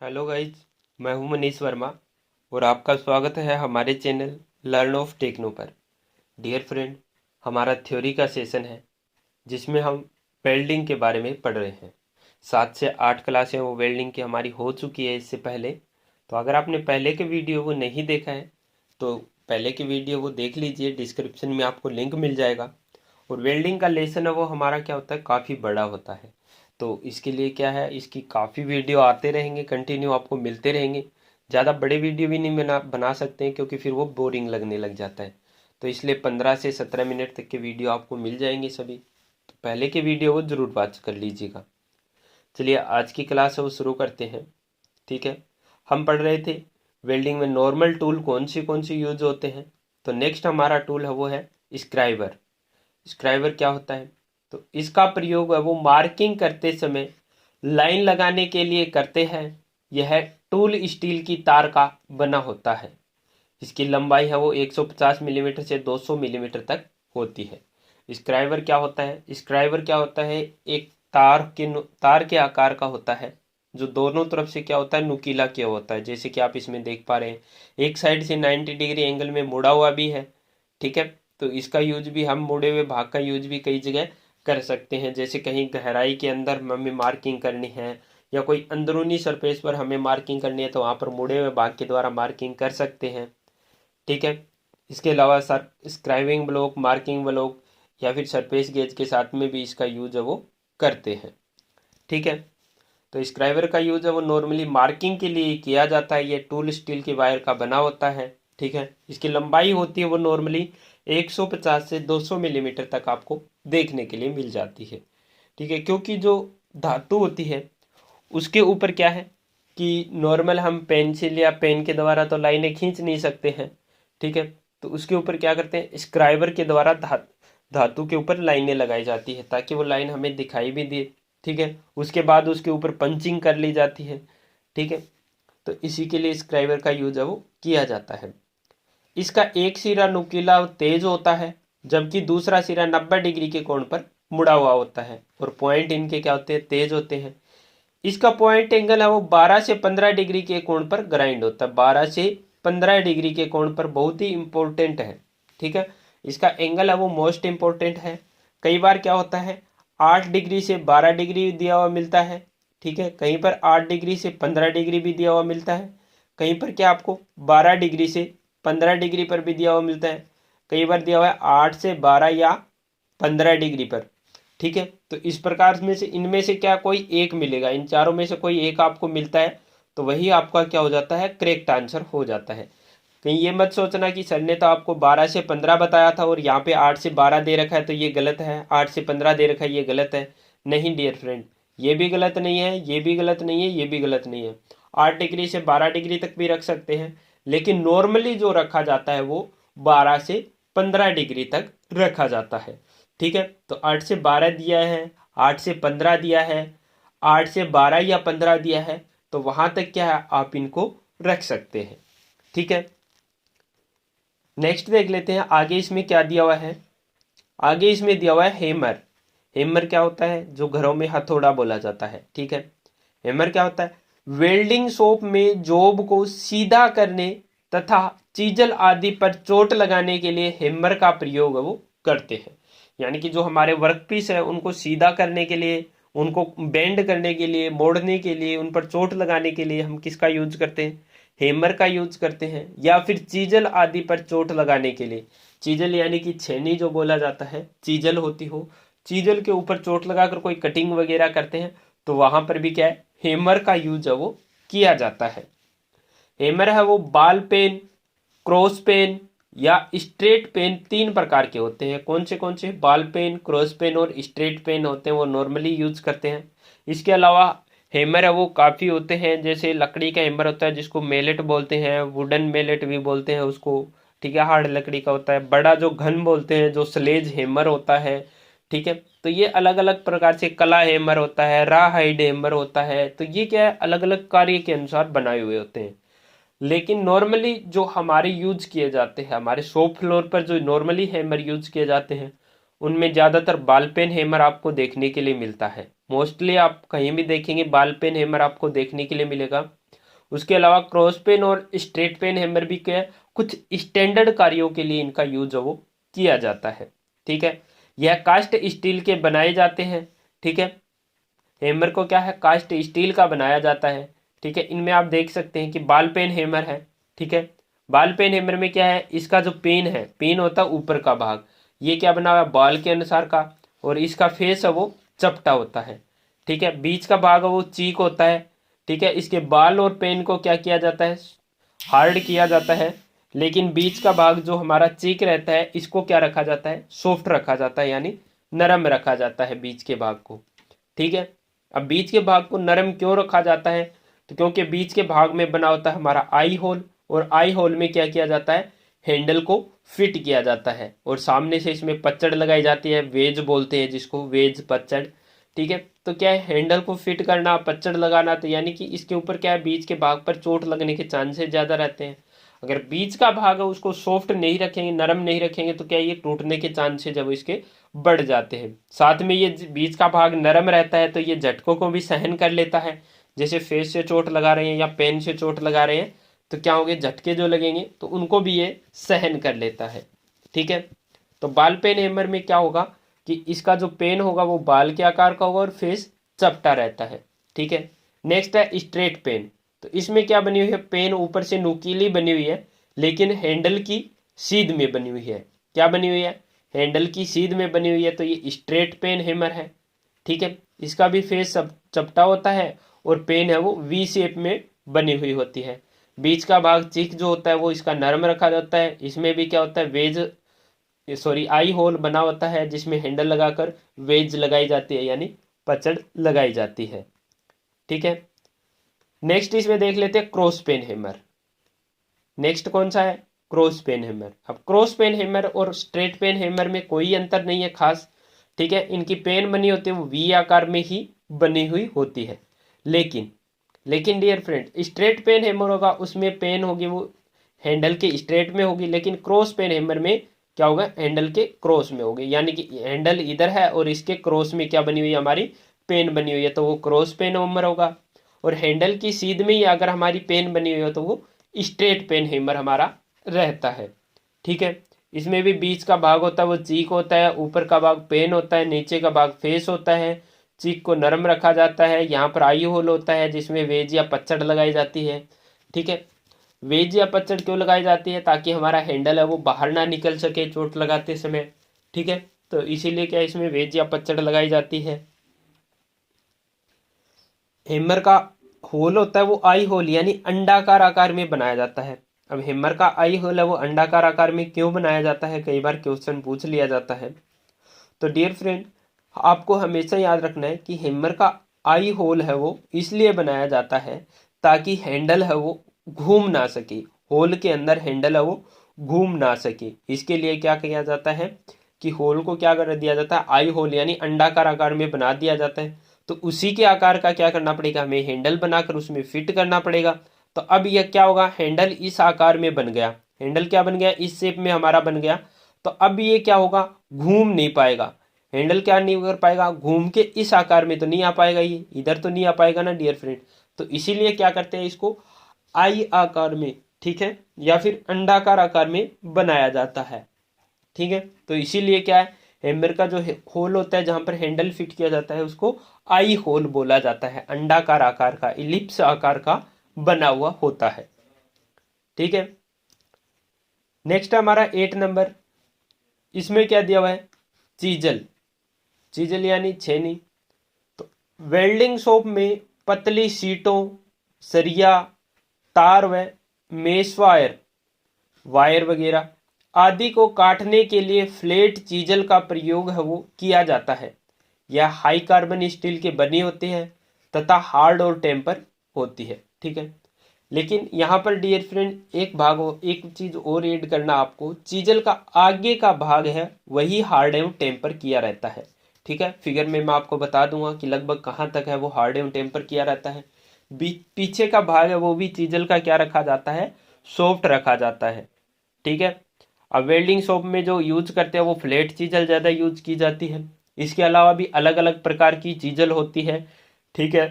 Hello guys, मैं हूं मनीष वर्मा और आपका स्वागत है हमारे चैनल लर्न ऑफ टेक्नो पर। डियर फ्रेंड, हमारा थ्योरी का सेशन है जिसमें हम वेल्डिंग के बारे में पढ़ रहे हैं। 7 से 8 क्लासें वो वेल्डिंग की हमारी हो चुकी है इससे पहले। तो अगर आपने पहले के वीडियो को नहीं देखा है तो पहले की वीडियो को देख लीजिए, डिस्क्रिप्शन में आपको लिंक मिल जाएगा। और वेल्डिंग का लेसन है वो हमारा क्या होता है, काफ़ी बड़ा होता है। तो इसके लिए क्या है, इसकी काफ़ी वीडियो आते रहेंगे, कंटिन्यू आपको मिलते रहेंगे। ज़्यादा बड़े वीडियो भी नहीं बना सकते हैं क्योंकि फिर वो बोरिंग लगने लग जाता है। तो इसलिए 15 से 17 मिनट तक के वीडियो आपको मिल जाएंगे सभी। तो पहले के वीडियो को ज़रूर वॉच कर लीजिएगा। चलिए आज की क्लास है वो शुरू करते हैं। ठीक है, हम पढ़ रहे थे वेल्डिंग में नॉर्मल टूल कौन सी यूज होते हैं। तो नेक्स्ट हमारा टूल है वो है स्क्राइबर। स्क्राइबर क्या होता है, तो इसका प्रयोग है वो मार्किंग करते समय लाइन लगाने के लिए करते हैं। यह टूल स्टील की तार का बना होता है। इसकी लंबाई है वो 150 मिलीमीटर से 200 मिलीमीटर तक होती है। स्क्राइबर क्या होता है, स्क्राइबर क्या होता है, एक तार के आकार का होता है जो दोनों तरफ से क्या होता है, नुकीला किया होता है। जैसे कि आप इसमें देख पा रहे हैं, एक साइड से 90 डिग्री एंगल में मुड़ा हुआ भी है। ठीक है, तो इसका यूज भी हम मुड़े हुए भाग का यूज भी कई जगह कर सकते हैं। जैसे कहीं गहराई के अंदर हमें मार्किंग करनी है या कोई अंदरूनी सरफेस पर हमें मार्किंग करनी है तो वहाँ पर मुड़े हुए भाग के द्वारा मार्किंग कर सकते हैं। ठीक है, इसके अलावा sir scribing block, marking block या फिर सरफेस गेज के साथ में भी इसका यूज है वो करते हैं। ठीक है, तो स्क्राइबर का यूज है वो नॉर्मली मार्किंग के लिए किया जाता है। ये टूल स्टील के वायर का बना होता है। ठीक है, इसकी लंबाई होती है वो नॉर्मली 150 से 200 मिलीमीटर तक आपको देखने के लिए मिल जाती है। ठीक है, क्योंकि जो धातु होती है उसके ऊपर क्या है कि नॉर्मल हम पेंसिल या पेन के द्वारा तो लाइनें खींच नहीं सकते हैं। ठीक है, तो उसके ऊपर क्या करते हैं, स्क्राइबर के द्वारा धातु के ऊपर लाइनें लगाई जाती है ताकि वो लाइन हमें दिखाई भी दे। ठीक है, उसके बाद उसके ऊपर पंचिंग कर ली जाती है। ठीक है, तो इसी के लिए स्क्राइबर का यूज है वो किया जाता है। इसका एक सिरा नुकीला तेज होता है जबकि दूसरा सिरा 90 डिग्री के कोण पर मुड़ा हुआ होता है और पॉइंट इनके क्या होते हैं, तेज होते हैं। इसका पॉइंट एंगल है वो 12 से 15 डिग्री के कोण पर ग्राइंड होता है। 12 से 15 डिग्री के कोण पर बहुत ही इंपॉर्टेंट है। ठीक है, इसका एंगल है वो मोस्ट इंपॉर्टेंट है। कई बार क्या होता है 8 डिग्री से 12 डिग्री दिया हुआ मिलता है। ठीक है, कहीं पर 8 डिग्री से 15 डिग्री भी दिया हुआ मिलता है। कहीं पर क्या आपको 12 डिग्री से 15 डिग्री पर भी दिया हुआ मिलता है। कई बार दिया हुआ है 8 से 12 या 15 डिग्री पर। ठीक है, तो इस प्रकार में से इनमें से क्या कोई एक मिलेगा, इन चारों में से कोई एक आपको मिलता है तो वही आपका क्या हो जाता है, करेक्ट आंसर हो जाता है। कहीं ये मत सोचना कि सर ने तो आपको 12 से 15 बताया था और यहाँ पे 8 से 12 दे रखा है तो ये गलत है, 8 से 15 दे रखा है ये गलत है। नहीं डियर फ्रेंड, ये भी गलत नहीं है, ये भी गलत नहीं है, ये भी गलत नहीं है। 8 डिग्री से 12 डिग्री तक भी रख सकते हैं, लेकिन नॉर्मली जो रखा जाता है वो 12 से 15 डिग्री तक रखा जाता है। ठीक है, तो 8 से 12 दिया है, 8 से 15 दिया है, 8 से 12 या 15 दिया है, तो वहां तक क्या है आप इनको रख सकते हैं। ठीक है, नेक्स्ट देख लेते हैं आगे इसमें क्या दिया हुआ है। आगे इसमें दिया हुआ है हेमर। हेमर क्या होता है, जो घरों में हथौड़ा बोला जाता है। ठीक है, हेमर क्या होता है, वेल्डिंग शॉप में जॉब को सीधा करने तथा चीजल आदि पर चोट लगाने के लिए हेमर का प्रयोग वो करते हैं। यानी कि जो हमारे वर्क पीस है उनको सीधा करने के लिए, उनको बेंड करने के लिए, मोड़ने के लिए, उन पर चोट लगाने के लिए हम किसका यूज करते हैं, हेमर का यूज करते हैं। या फिर चीजल आदि पर चोट लगाने के लिए, चीजल यानी कि छेनी जो बोला जाता है, चीजल होती हो, चीजल के ऊपर चोट लगाकर कोई कटिंग वगैरह करते हैं तो वहां पर भी क्या है, हेमर का यूज है वो किया जाता है। हेमर है वो बॉल पेन, क्रॉस पेन या स्ट्रेट पेन, 3 प्रकार के होते हैं। कौन से बॉल पेन, क्रॉस पेन और स्ट्रेट पेन होते हैं वो नॉर्मली यूज करते हैं। इसके अलावा हेमर है वो काफ़ी होते हैं, जैसे लकड़ी का हेमर होता है जिसको मेलेट बोलते हैं, वुडन मेलेट भी बोलते हैं उसको। ठीक है, हार्ड लकड़ी का होता है। बड़ा जो घन बोलते हैं जो स्लेज हेमर होता है। ठीक है, तो ये अलग अलग प्रकार से, कला हेमर होता है, रा हाइड हेमर होता है। तो ये क्या है, अलग अलग कार्य के अनुसार बनाए हुए होते हैं। लेकिन नॉर्मली जो हमारे यूज किए जाते हैं, हमारे शॉप फ्लोर पर जो नॉर्मली हैमर यूज किए जाते हैं उनमें ज़्यादातर बॉल पेन हैमर आपको देखने के लिए मिलता है। मोस्टली आप कहीं भी देखेंगे बॉल पेन हैमर आपको देखने के लिए मिलेगा। उसके अलावा क्रॉस पेन और स्ट्रेट पेन हैमर भी क्या है, कुछ स्टैंडर्ड कार्यों के लिए इनका यूज है वो किया जाता है। ठीक है, यह कास्ट स्टील के बनाए जाते हैं। ठीक है, हैमर को क्या है, कास्ट स्टील का बनाया जाता है। ठीक है, इनमें आप देख सकते हैं कि बॉल पेन हैमर है। ठीक है, बॉल पेन हैमर में क्या है, इसका जो पेन है, पेन होता है ऊपर का भाग, ये क्या बना हुआ है बॉल के अनुसार का, और इसका फेस है वो चपटा होता है। ठीक है, बीच का भाग है वो चीक होता है। ठीक है, इसके बाल और पेन को क्या किया जाता है, हार्ड किया जाता है। लेकिन बीच का भाग जो हमारा चीक रहता है, इसको क्या रखा जाता है, सॉफ्ट रखा जाता है, यानी नरम रखा जाता है बीच के भाग को। ठीक है, अब बीच के भाग को नरम क्यों रखा जाता है, तो क्योंकि बीच के भाग में बना होता है हमारा आई होल, और आई होल में क्या किया जाता है, हैंडल को फिट किया जाता है, और सामने से इसमें पच्चड़ लगाई जाती है, वेज बोलते हैं जिसको, वेज पच्चड़। ठीक है, तो क्या है, हैंडल को फिट करना, पच्चड़ लगाना, तो यानी कि इसके ऊपर क्या है, बीच के भाग पर चोट लगने के चांसेस ज़्यादा रहते हैं। अगर बीच का भाग है उसको सॉफ्ट नहीं रखेंगे, नरम नहीं रखेंगे, तो क्या ये टूटने के चांसेस जब इसके बढ़ जाते हैं। साथ में ये बीच का भाग नरम रहता है तो ये झटकों को भी सहन कर लेता है। जैसे फेस से चोट लगा रहे हैं या पेन से चोट लगा रहे हैं, तो क्या होंगे, झटके जो लगेंगे तो उनको भी ये सहन कर लेता है। ठीक है, तो बॉल पेन हैमर में क्या होगा कि इसका जो पेन होगा वो बाल के आकार का होगा और फेस चपटा रहता है। ठीक है, नेक्स्ट है स्ट्रेट पेन। तो इसमें क्या बनी हुई है, पेन ऊपर से नुकीली बनी हुई है, लेकिन हैंडल की सीध में बनी हुई है। क्या बनी हुई है, हैंडल की सीध में बनी हुई है, तो ये स्ट्रेट पेन हैमर है। ठीक है, इसका भी फेस सब चपटा होता है, और पेन है वो वी शेप में बनी हुई होती है। बीच का भाग चीक जो होता है वो इसका नरम रखा जाता है। इसमें भी क्या होता है, वेज सॉरी आई होल बना होता है, जिसमें हैंडल लगाकर वेज लगाई जाती है, यानी पचड़ लगाई जाती है। ठीक है, नेक्स्ट इसमें देख लेते हैं क्रॉस पेन हैमर। नेक्स्ट कौन सा है, क्रॉस पेन हैमर। अब क्रॉस पेन हैमर और स्ट्रेट पेन हैमर में कोई अंतर नहीं है खास। ठीक है, इनकी पेन बनी होती है वो वी आकार में ही बनी हुई होती है। लेकिन लेकिन dear friend, straight peen hammer होगा उसमें पेन होगी वो हैंडल के स्ट्रेट में होगी, लेकिन क्रॉस पेन हैमर में क्या होगा, हैंडल के क्रॉस में होगी। यानी कि हैंडल इधर है और इसके क्रॉस में क्या बनी हुई है, हमारी पेन बनी हुई है, तो वो क्रॉस पेन हैमर होगा। और हैंडल की सीध में ही अगर हमारी पेन बनी हुई हो तो वो स्ट्रेट पेन हैमर हमारा रहता है। ठीक है, इसमें भी बीच का भाग होता है वो चीक होता है, ऊपर का भाग पेन होता है, नीचे का भाग फेस होता है। चीक को नरम रखा जाता है, यहाँ पर आई होल होता है जिसमें वेज या पच्चड़ लगाई जाती है। ठीक है, वेज या पच्चड़ क्यों लगाई जाती है, ताकि हमारा हैंडल है वो बाहर ना निकल सके चोट लगाते समय। ठीक है, तो इसीलिए क्या इसमें वेज या पच्चड़ लगाई जाती है। हैमर का होल होता है वो आई होल, यानी अंडाकार आकार में बनाया जाता है। अब हैमर का आई होल है वो अंडाकार आकार में क्यों बनाया जाता है, कई बार क्वेश्चन पूछ लिया जाता है। तो डियर फ्रेंड, आपको हमेशा याद रखना है कि हैमर का आई होल है वो इसलिए बनाया जाता है ताकि हैंडल है वो घूम ना सके, होल के अंदर हैंडल है वो घूम ना सके। इसके लिए क्या किया जाता है कि होल को क्या कर दिया जाता है, आई होल यानी अंडाकार आकार में बना दिया जाता है। तो उसी के आकार का क्या करना पड़ेगा, हमें हैंडल बनाकर उसमें फिट करना पड़ेगा। तो अब यह क्या होगा, हैंडल इस आकार में बन गया, हैंडल क्या बन गया, इस शेप में हमारा बन गया। तो अब ये क्या होगा, घूम नहीं पाएगा, हैंडल क्या नहीं कर पाएगा, घूम के इस आकार में तो नहीं आ पाएगा, ये इधर तो नहीं आ पाएगा ना डियर फ्रेंड। तो इसीलिए क्या करते हैं, इसको आई आकार में, ठीक है, या फिर अंडाकार आकार में बनाया जाता है। ठीक है, तो इसीलिए क्या है, हैमर का जो होल होता है जहां पर हैंडल फिट किया जाता है उसको आई होल बोला जाता है, अंडाकार आकार का, इलिप्स आकार का बना हुआ होता है। ठीक है, नेक्स्ट हमारा 8 नंबर, इसमें क्या दिया हुआ है, चीजल। चीजल यानी छेनी। तो वेल्डिंग शॉप में पतली सीटों, सरिया, तार व मेश वायर वगैरह आदि को काटने के लिए फ्लैट चीजल का प्रयोग है वो किया जाता है। यह हाई कार्बन स्टील के बनी होती है तथा हार्ड और टेम्पर होती है। ठीक है, लेकिन यहाँ पर डियर फ्रेंड एक चीज और ऐड करना आपको, चीजल का आगे का भाग है वही हार्ड एवं टेम्पर किया रहता है। ठीक है, फिगर में मैं आपको बता दूंगा कि लगभग कहाँ तक है वो हार्ड एवं टेम्पर किया रहता है। पीछे का भाग है वो भी चीजल का क्या रखा जाता है, सॉफ्ट रखा जाता है। ठीक है, अब वेल्डिंग शॉप में जो यूज करते हैं वो फ्लैट चीजल ज़्यादा यूज की जाती है। इसके अलावा भी अलग अलग प्रकार की चीजल होती है। ठीक है,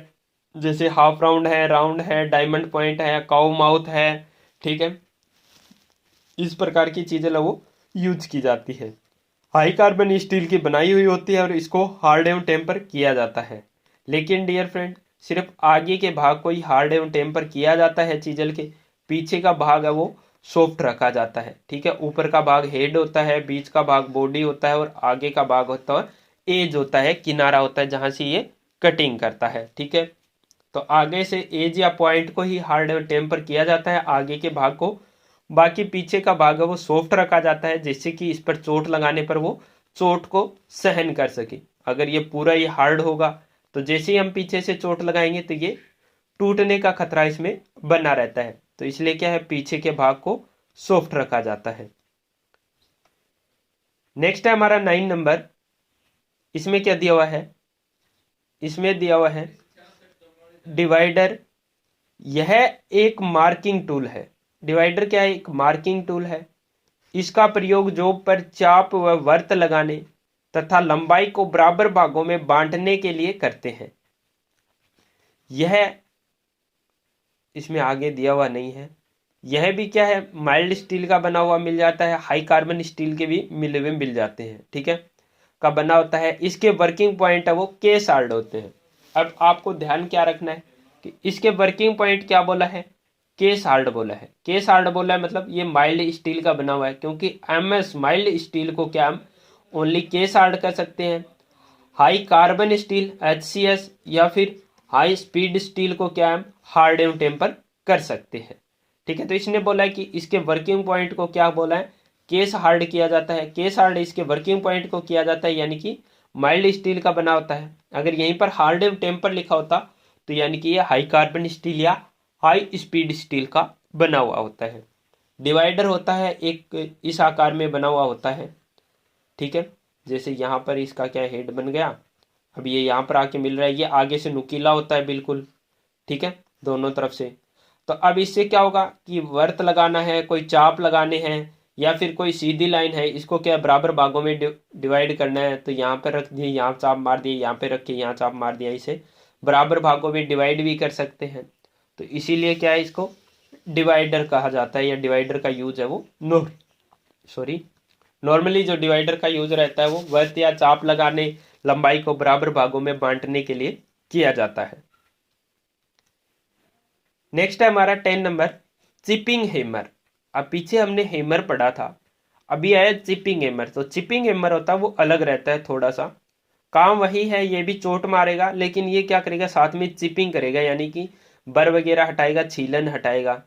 जैसे हाफ राउंड है, डायमंड पॉइंट है, काउ माउथ है, ठीक है, इस प्रकार की चीजें वो यूज की जाती है। हाई कार्बन स्टील की बनाई हुई होती है और इसको हार्ड एवं टेम्पर किया जाता है। लेकिन डियर फ्रेंड, सिर्फ आगे के भाग को ही हार्ड एवं टेम्पर किया जाता है चीजल के, पीछे का भाग है वो सॉफ्ट रखा जाता है। ठीक है, ऊपर का भाग हेड होता है, बीच का भाग बॉडी होता है और आगे का भाग होता है एज होता है, किनारा होता है जहां से ये कटिंग करता है। ठीक है, तो आगे से एज या पॉइंट को ही हार्ड एवं टेम्पर किया जाता है, आगे के भाग को, बाकी पीछे का भाग है वो सॉफ्ट रखा जाता है, जिससे कि इस पर चोट लगाने पर वो चोट को सहन कर सके। अगर ये पूरा ही हार्ड होगा तो जैसे ही हम पीछे से चोट लगाएंगे तो ये टूटने का खतरा इसमें बना रहता है। तो इसलिए क्या है, पीछे के भाग को सॉफ्ट रखा जाता है। नेक्स्ट है हमारा 9 नंबर। इसमें क्या दिया हुआ है, इसमें दिया हुआ है डिवाइडर। यह एक मार्किंग टूल है। डिवाइडर क्या है, एक मार्किंग टूल है। इसका प्रयोग जॉब पर चाप व वर्त लगाने तथा लंबाई को बराबर भागों में बांटने के लिए करते हैं। यह इसमें आगे दिया हुआ नहीं है। यह भी क्या है, माइल्ड स्टील का बना हुआ मिल जाता है, हाई कार्बन स्टील के भी मिले हुए मिल जाते हैं। ठीक है, का बना होता है। इसके वर्किंग पॉइंट है वो केस हार्ड होते हैं। अब आपको ध्यान क्या रखना है कि इसके वर्किंग पॉइंट क्या बोला है, केस हार्ड बोला है। केस हार्ड बोला है मतलब ये माइल्ड स्टील का बना हुआ है, क्योंकि एमएस माइल्ड स्टील को क्या हम ओनली केस हार्ड कर सकते हैं। हाई कार्बन स्टील HCS या फिर हाई स्पीड स्टील को क्या हम हार्ड एवं टेम्पर कर सकते हैं। ठीक है, तो इसने बोला है कि इसके वर्किंग पॉइंट को क्या बोला है, केस हार्ड किया जाता है। केस हार्ड इसके वर्किंग पॉइंट को किया जाता है, यानी कि माइल्ड स्टील का बना होता है। अगर यहीं पर हार्ड एवं टेम्पर लिखा होता तो यानी कि ये हाई कार्बन स्टील या हाई स्पीड स्टील का बना हुआ होता है। डिवाइडर होता है एक इस आकार में बना हुआ होता है। ठीक है, जैसे यहाँ पर इसका क्या हेड बन गया, अब ये यहाँ पर आके मिल रहा है, ये आगे से नुकीला होता है बिल्कुल। ठीक है, दोनों तरफ से। तो अब इससे क्या होगा कि वर्त लगाना है, कोई चाप लगाने हैं या फिर कोई सीधी लाइन है, इसको क्या बराबर भागों में डिवाइड करना है। तो यहाँ पर रख दिए, यहाँ चाप मार दिए, यहाँ पे रखे, यहाँ चाप मार दिया, इसे बराबर भागों में डिवाइड भी कर सकते हैं। तो इसीलिए क्या है, इसको डिवाइडर कहा जाता है, या डिवाइडर का यूज है वो नॉर्मली जो डिवाइडर का यूज रहता है वो वर्त या चाप लगाने, लंबाई को बराबर भागों में बांटने के लिए किया जाता है। नेक्स्ट है हमारा 10 नंबर, चिपिंग हेमर। अब पीछे हमने हेमर पढ़ा था, अभी आया चिपिंग हेमर। तो चिपिंग हेमर होता है वो अलग रहता है, थोड़ा सा काम वही है, ये भी चोट मारेगा, लेकिन ये क्या करेगा, साथ में चिपिंग करेगा, यानी कि बर वगैरह हटाएगा, छीलन हटाएगा।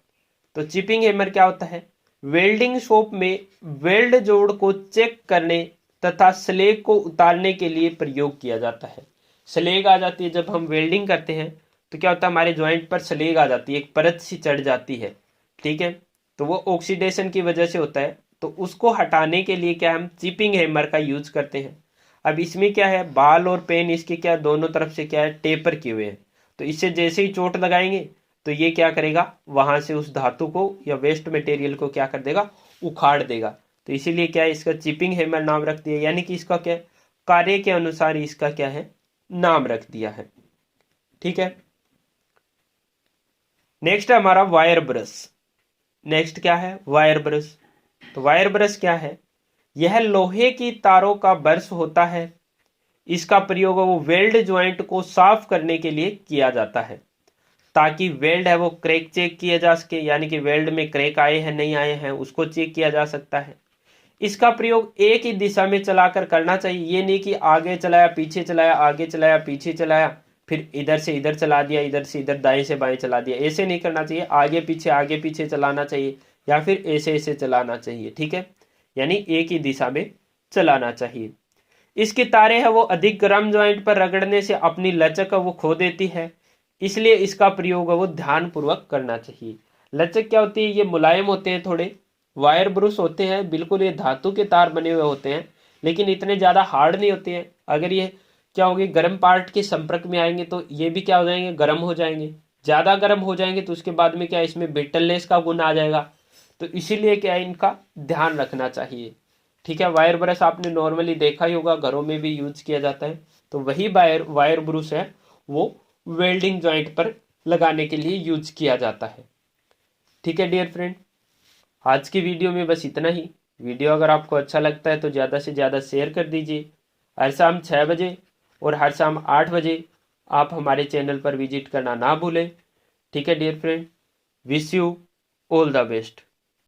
तो चिपिंग हेमर क्या होता है, वेल्डिंग शॉप में वेल्ड जोड़ को चेक करने तथा स्लेग को उतारने के लिए प्रयोग किया जाता है। स्लेग आ जाती है जब हम वेल्डिंग करते हैं, तो क्या होता है, हमारे ज्वाइंट पर स्लेग आ जाती है, एक परत सी चढ़ जाती है। ठीक है, तो वो ऑक्सीडेशन की वजह से होता है, तो उसको हटाने के लिए क्या हम चिपिंग हेमर का यूज करते हैं। अब इसमें क्या है, बाल और पेन इसके क्या दोनों तरफ से क्या है, टेपर किए हुए हैं। तो इससे जैसे ही चोट लगाएंगे तो ये क्या करेगा, वहां से उस धातु को या वेस्ट मटेरियल को क्या कर देगा, उखाड़ देगा। तो इसीलिए क्या है, इसका चिपिंग हेमर नाम रख दिया, यानी कि इसका क्या कार्य के अनुसार इसका क्या है, नाम रख दिया है। ठीक है, नेक्स्ट है हमारा वायर ब्रश। नेक्स्ट क्या है, वायर ब्रश। तो वायर ब्रश क्या है, यह लोहे की तारों का ब्रश होता है। इसका प्रयोग वो वेल्ड ज्वाइंट को साफ करने के लिए किया जाता है, ताकि वेल्ड है वो क्रैक चेक किया जा सके, यानी कि वेल्ड में क्रैक आए हैं नहीं आए हैं उसको चेक किया जा सकता है। इसका प्रयोग एक ही दिशा में चलाकर करना चाहिए, ये नहीं कि आगे चलाया पीछे चलाया, आगे चलाया पीछे चलाया, फिर इधर से इधर चला दिया, इधर से इधर, दाएं से बाएं चला दिया, ऐसे नहीं करना चाहिए। आगे पीछे चलाना चाहिए, या फिर ऐसे ऐसे चलाना चाहिए। ठीक है, यानी एक ही दिशा में चलाना चाहिए। इसकी तारें है वो अधिक गर्म ज्वाइंट पर रगड़ने से अपनी लचक वो खो देती है, इसलिए इसका प्रयोग वो ध्यान पूर्वक करना चाहिए। लचक क्या होती है, ये मुलायम होते हैं थोड़े। वायर ब्रश होते हैं बिल्कुल ये धातु के तार बने हुए होते हैं, लेकिन इतने ज्यादा हार्ड नहीं होते हैं। अगर ये क्या होगी, गर्म पार्ट के संपर्क में आएंगे तो ये भी क्या हो जाएंगे, गर्म हो जाएंगे। ज्यादा गर्म हो जाएंगे तो उसके बाद में क्या, इसमें ब्रिटलनेस का गुण आ जाएगा। तो इसीलिए क्या है, इनका ध्यान रखना चाहिए। ठीक है, वायर ब्रश आपने नॉर्मली देखा ही होगा, घरों में भी यूज किया जाता है। तो वही वायर ब्रश है वो वेल्डिंग जॉइंट पर लगाने के लिए यूज किया जाता है। ठीक है डियर फ्रेंड, आज की वीडियो में बस इतना ही। वीडियो अगर आपको अच्छा लगता है तो ज़्यादा से ज़्यादा शेयर कर दीजिए। हर शाम 6 बजे और हर शाम 8 बजे आप हमारे चैनल पर विजिट करना ना भूलें। ठीक है dear friend, wish you all the best.